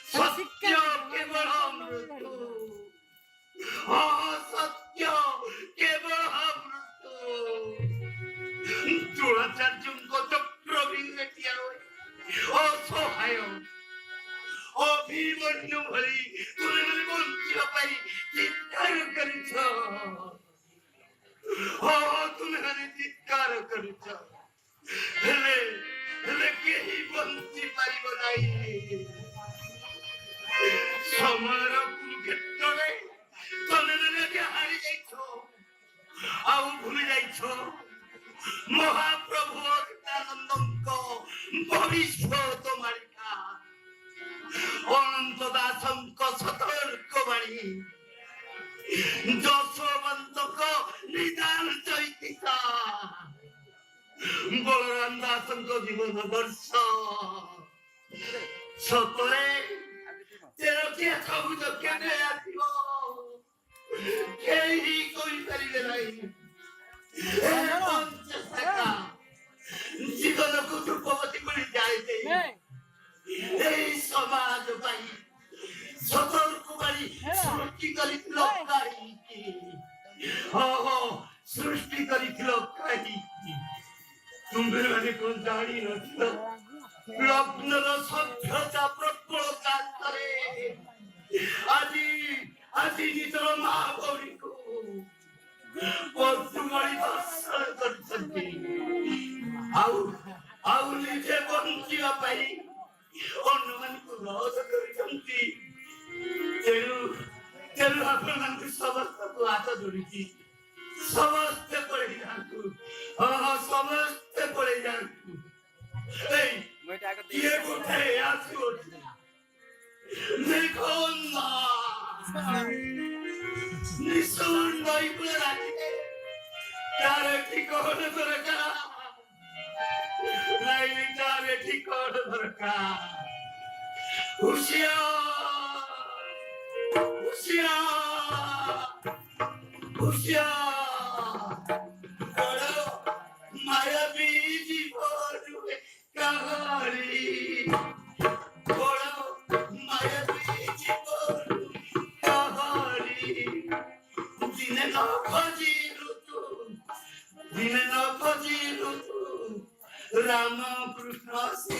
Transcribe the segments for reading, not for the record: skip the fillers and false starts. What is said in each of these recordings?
सत्य केवल अमृत सत्य केवल अमृत द्रोणाचार्য চক্র বিঙ্গটিয়া অসহায় অভিমন্যু ভଳି তুমি বঞ্চিବା ପାଇଁ চিৎକାର କରିଛ তুমি ମାନେ ଚିৎକାର କରିଛ ହେଲେ ହେଲେ କେହି ବଞ୍ଚି ପାରିବ ନାହିଁ ସମୟର କୁରୁକ୍ଷେତ୍ରରେ ତମେ ମାନେ ହାରି ଯାଇଛ ଆଉ ଭୁଲି ଯାଇଛ ମହାପ୍ରଭୁ ଅଚ୍ୟୁତାନନ୍ଦଙ୍କ ଭବିଷ୍ୟତ ମାଳିକା ଅନନ୍ତ ଦାସଙ୍କ ସତର୍କ ବାଣୀ ଯଶୋବନ୍ତଙ୍କ ନିଦାନ ଚୈତିକା ବଳରାମ ଦାସଙ୍କ ଜୀବନ ଦର୍ଶ ସତରେ ତେରଟିଆ ସବୁଜ କେବେ ଆସିବ କେହି କହିପାରିବେ ନାହିଁ ଜୀବନକୁ ଧୂପବତୀ କରି ଯାଏ এই সমাজ পাই সতর্ক বাড়ি সৃষ্টি করেছিল কাহিনী সৃষ্টি করেছিল কাহিনী তুমি মানে কোন জানি নছিল লগ্নর সভ্যতা প্রবলতা করে আজি আজি নিজের মা গৌরীকে পশুমণি দর্শন କରିଛନ୍ତି ଆଉ ନିଜେ ବଞ୍ଚିବା ପାଇଁ ଅନ୍ୟମାନଙ୍କୁ ରୋଧ କରିଛନ୍ତି ତେଣୁ ଆପଣମାନଙ୍କୁ ସମସ୍ତଙ୍କୁ ହାତ ଯୋଡ଼ିଛି ସମସ୍ତେ ପଳେଇ ଯାଆନ୍ତୁ ସମସ୍ତେ ପଳେଇ ଯାଆନ୍ତୁ କିଏ ଗୋଟେ ଆସିବ ନିଶୁଣ ନଈ କୂଳେ ରାତିରେ ତାର ଠିକଣା ଦରକାର नहीं जाने ठिकान दरकार होशियार होशियार होशियार बड़ो मायावी जीवन कहानी बड़ो मायावी जीवन कहानी दिने न खोजी ऋतु दिने न खोजी ऋतु राम कृष्ण श्री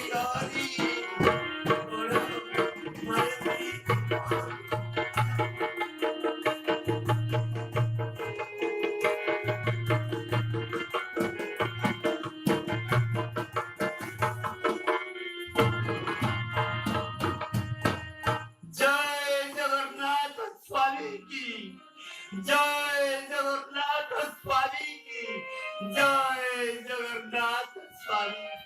जय जगन्नाथ स्वामी की जय जगन्नाथ स्वामी की जय जगन्नाथ स्वामी